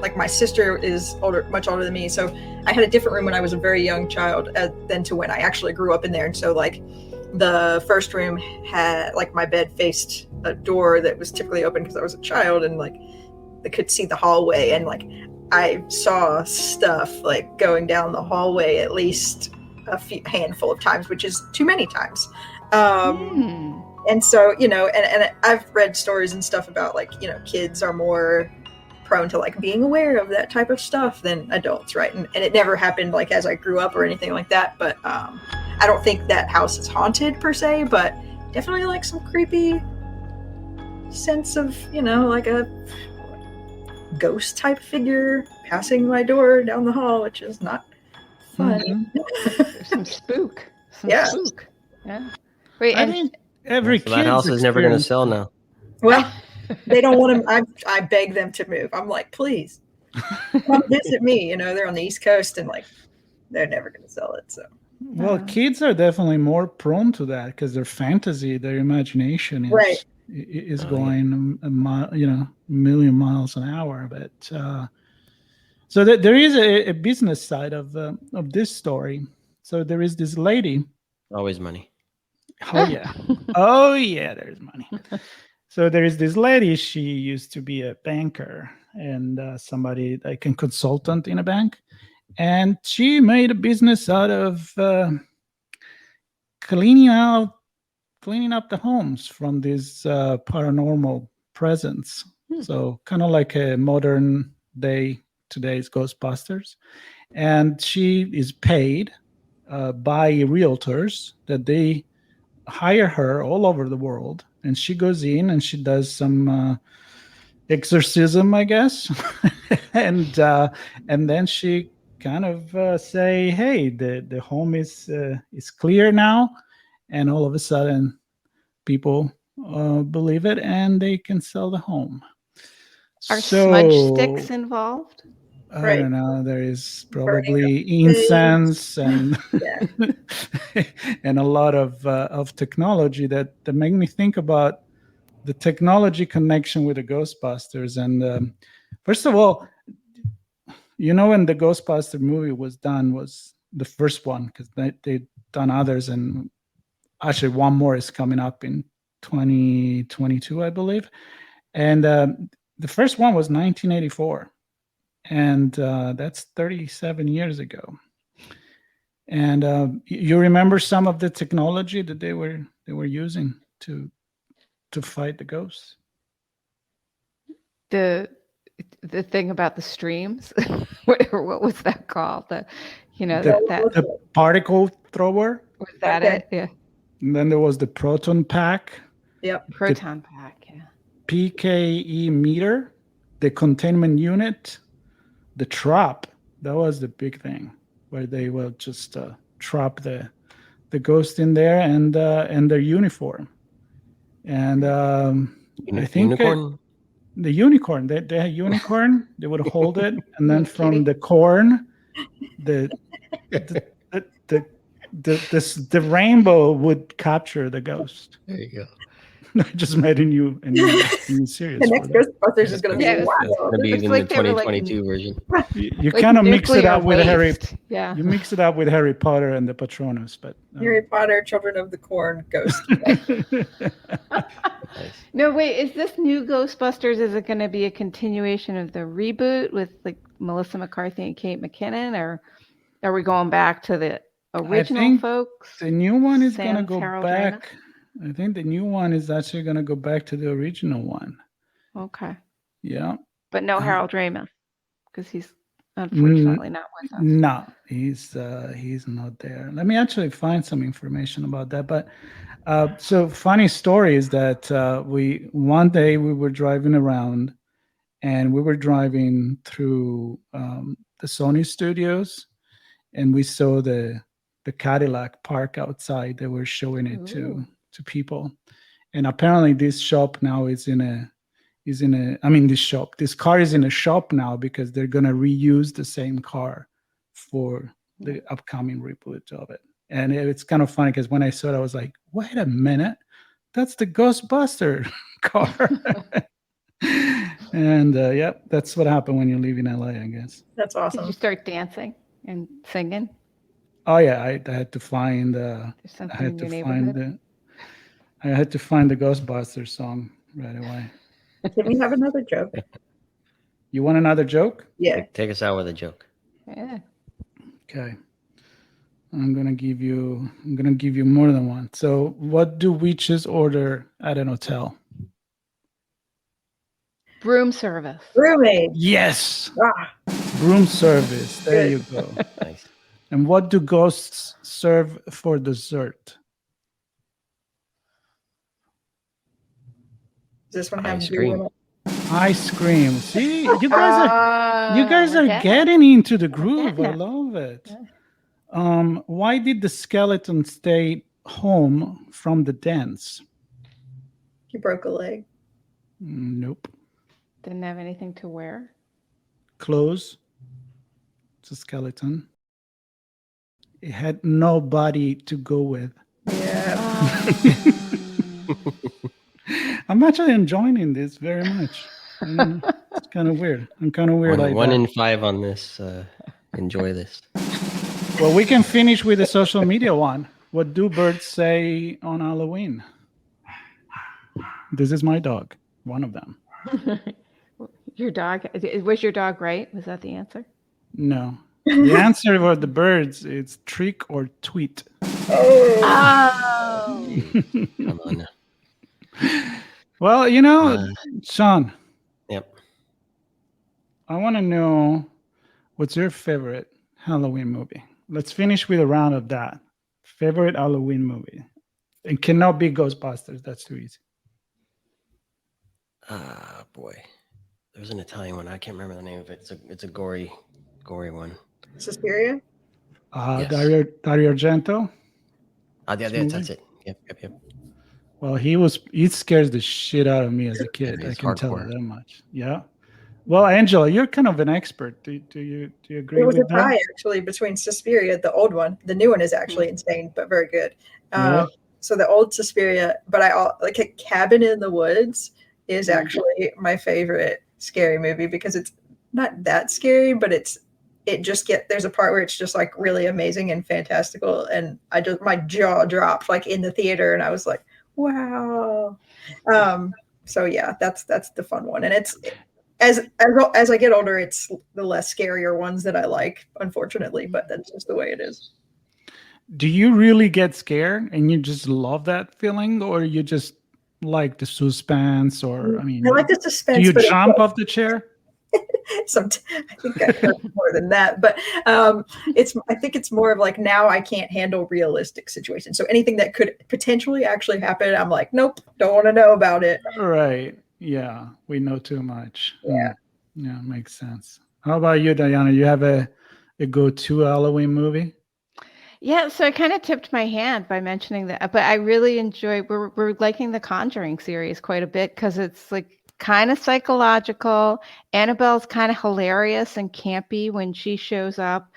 Like my sister is much older than me, so I had a different room when I was a very young child than to when I actually grew up in there. And so, like, the first room had, like, my bed faced a door that was typically open because I was a child, and like I could see the hallway, and like I saw stuff like going down the hallway at least a handful of times, which is too many times. And so, you know, and I've read stories and stuff about, like, you know, kids are more prone to like being aware of that type of stuff than adults, right? And it never happened like as I grew up or anything like that, but I don't think that house is haunted per se, but definitely like some creepy sense of, you know, like a ghost type figure passing my door down the hall, which is not fun. There's some spook. Spook. Yeah. Wait, I mean, every that house is never going to sell now. Well, they don't want to. I beg them to move. I'm like, please come visit me. You know, they're on the East Coast, and like they're never going to sell it. So, well, kids are definitely more prone to that because their fantasy, their imagination is going a million miles an hour. But so there is a business side of this story. So there is this lady. Always money. Oh yeah, oh yeah. There's money. So there is this lady. She used to be a banker and somebody like a consultant in a bank, and she made a business out of cleaning up the homes from these paranormal presence. So kind of like a modern day today's Ghostbusters, and she is paid by realtors that they hire her all over the world, and she goes in and she does some exorcism, I guess, and then she kind of say, hey, the home is clear now, and all of a sudden people believe it, and they can sell the home. Are smudge sticks involved? I don't know. There is probably incense and and a lot of technology that make me think about the technology connection with the Ghostbusters. And first of all, when the Ghostbuster movie was done, was the first one, because they've done others, and actually one more is coming up in 2022, I believe. And the first one was 1984. And that's 37 years ago. And you remember some of the technology that they were using to fight the ghosts? The thing about the streams, what was that called? The particle thrower. Was that it? Yeah. And then there was the proton pack. Yep. Proton pack. Yeah. PKE meter, the containment unit. The trap, that was the big thing, where they will just trap the ghost in there, and their uniform. And I think unicorn. The unicorn, they had unicorn. They would hold it, and then from the corn, the rainbow would capture the ghost. There you go. I just made a new series. The next Ghostbusters is going to be It's going to be even the 2022 version. You kind of mix it up with Harry. Yeah. You mix it up with Harry Potter and the Patronus, but Harry Potter, Children of the Corn, Ghost. No, wait. Is this new Ghostbusters? Is it going to be a continuation of the reboot with like Melissa McCarthy and Kate McKinnon, or are we going back to the original folks? The new one is going to go back. I think the new one is actually going to go back to the original one. Okay. Yeah. But no Harold Ramis, because he's unfortunately not with us. No, he's not there. Let me actually find some information about that. But so funny story is that one day we were driving around, and we were driving through the Sony studios, and we saw the Cadillac park outside. They were showing it to people, and apparently this shop now is in a this car is in a shop now, because they're going to reuse the same car for the upcoming reboot of it. And it's kind of funny, because when I saw it, I was like, wait a minute, that's the Ghostbuster car. And that's what happened when you live in LA, I guess. That's awesome. Did you start dancing and singing? Oh yeah, I had to find I had to find the Ghostbusters song right away. Can we have another joke? You want another joke? Yeah. Take us out with a joke. Yeah. Okay. I'm gonna give you more than one. So, what do witches order at an hotel? Broom service. Roommate. Yes. Broom service. There you go. Nice. And what do ghosts serve for dessert? Does this one have Ice cream. Ice cream. See, you guys are getting into the groove. I love it. Why did the skeleton stay home from the dance? He broke a leg. Nope. Didn't have anything to wear. Clothes. It's a skeleton. It had no body to go with. Yeah. I'm actually enjoying this very much. It's kind of weird. I'm kind of weird. One in 5 on this. Enjoy this. Well, we can finish with the social media one. What do birds say on Halloween? This is my dog. One of them. Your dog. Was your dog right? Was that the answer? No. The answer for the birds is trick or tweet. Oh. Come on now. Well, Sean. Yep. I want to know, what's your favorite Halloween movie? Let's finish with a round of that. Favorite Halloween movie. It cannot be Ghostbusters. That's too easy. Boy. There's an Italian one. I can't remember the name of it. It's a gory one. Suspiria? Yes. Dario Argento. Yeah, that's it. Yep. Well, he scares the shit out of me as a kid. I He's can tell you hardcore. that much. Yeah. Well, Angela, you're kind of an expert. Do you agree It was a with tie that? actually between Suspiria, the old one. The new one is actually insane, but very good. Really? So the old Suspiria, but like a Cabin in the Woods is actually my favorite scary movie because it's not that scary, but there's a part where it's just like really amazing and fantastical, and my jaw dropped like in the theater, and I was like, wow. So yeah, that's the fun one, and it's as I get older, it's the less scarier ones that I like, unfortunately, but that's just the way it is. Do you really get scared and you just love that feeling, or you just like the suspense? Or I mean, I like the suspense. do you but jump off the chair? I think I hurt more than that, but I think it's more of like now I can't handle realistic situations. So anything that could potentially actually happen, I'm like, nope, don't want to know about it. Right. Yeah, we know too much. Yeah. Yeah, makes sense. How about you, Diana? You have a go-to Halloween movie? Yeah, so I kind of tipped my hand by mentioning that, but I really enjoy. We're liking the Conjuring series quite a bit because it's like kind of psychological. Annabelle's kind of hilarious and campy when she shows up,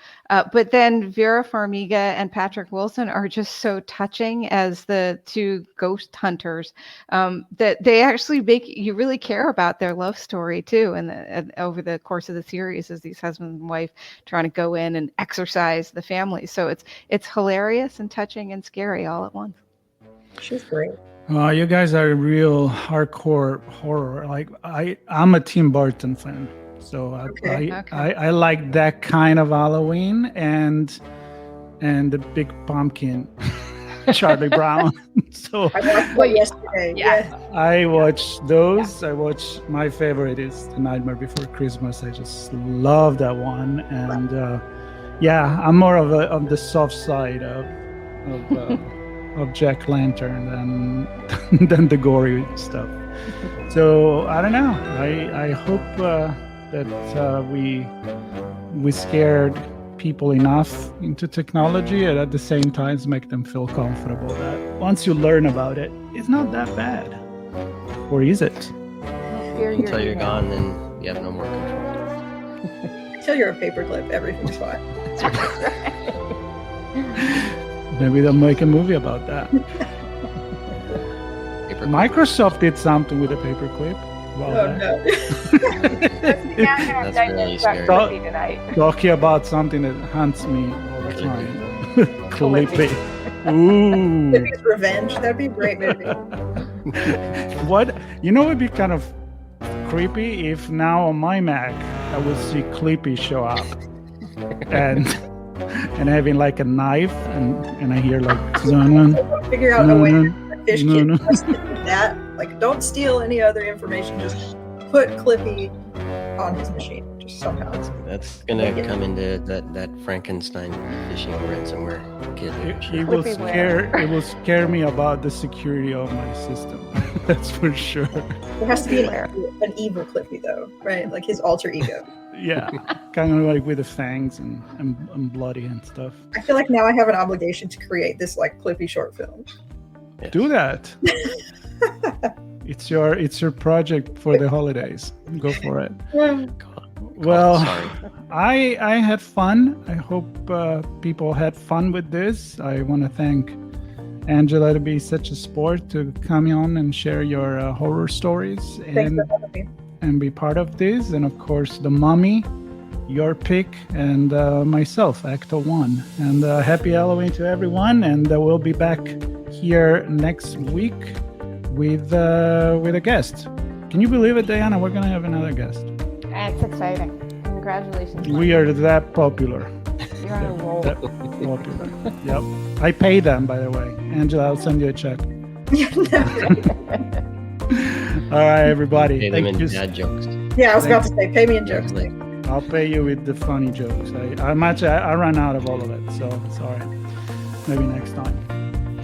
but then Vera Farmiga and Patrick Wilson are just so touching as the two ghost hunters that they actually make you really care about their love story too. And over the course of the series, as these husband and wife trying to go in and exorcise the family, so it's hilarious and touching and scary all at once. She's great. You guys are real hardcore horror. Like I'm a Tim Burton fan, so I like that kind of Halloween and the Big Pumpkin, Charlie Brown. So I watched one yesterday. Yeah. I watched those. I watched, my favorite is The Nightmare Before Christmas. I just love that one, and yeah, I'm more of the soft side of Jack Lantern than the gory stuff. So I don't know. I hope that we scared people enough into technology, and at the same time make them feel comfortable that once you learn about it, it's not that bad. Or is it? Until you're gone, then you have no more control. Until you're a paperclip, everything's fine. Maybe they'll make a movie about that. Microsoft did something with a paperclip. Oh no. That's really scary. Talking about something that haunts me all the time. Clippy. Ooh. Clippy's Revenge. That'd be a great movie. What? You know, it'd be kind of creepy if now on my Mac I would see Clippy show up and having like a knife, and I hear like figure out a way that fish can that. Like, don't steal any other information. Just put Clippy on his machine. Just somehow. That's gonna come into that Frankenstein fishing ransomware kid. It will scare me about the security of my system. That's for sure. There has to be an evil Clippy though, right? Like his alter ego. Yeah, kind of like with the fangs and bloody and stuff. I feel like now I have an obligation to create this like Clippy short film. Yes. Do that. It's your project for the holidays. Go for it. Well, I had fun. I hope people had fun with this. I want to thank Angela to be such a sport to come on and share your horror stories and be part of this. And of course, the Mummy, your pick, and myself, Acto 1. And happy Halloween to everyone. And we'll be back here next week with a guest. Can you believe it, Diana? We're going to have another guest. That's exciting. Congratulations. We are that popular. You're on a roll. That popular. Yep. I pay them, by the way. Angela, I'll send you a check. All right, everybody. Pay them in dad jokes. Yeah, I was about to say, pay me in jokes. I'll pay you with the funny jokes. I ran out of all of it, so sorry. Maybe next time.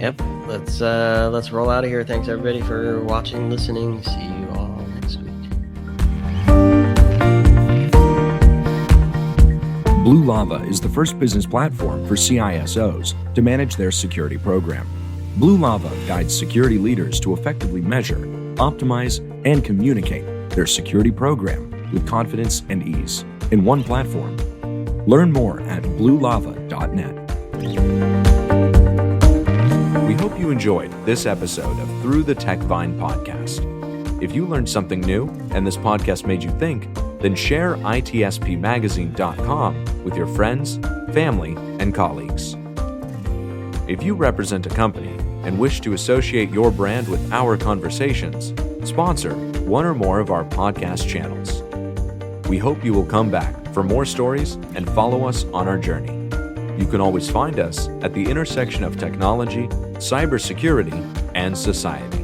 Yep. Let's roll out of here. Thanks everybody for watching, listening. See you all next week. Blue Lava is the first business platform for CISOs to manage their security program. Blue Lava guides security leaders to effectively measure, optimize, and communicate their security program with confidence and ease in one platform. Learn more at bluelava.net. We hope you enjoyed this episode of Through the TechVine podcast. If you learned something new and this podcast made you think, then share itspmagazine.com with your friends, family, and colleagues. If you represent a company and wish to associate your brand with our conversations, sponsor one or more of our podcast channels. We hope you will come back for more stories and follow us on our journey. You can always find us at the intersection of technology, cybersecurity, and society.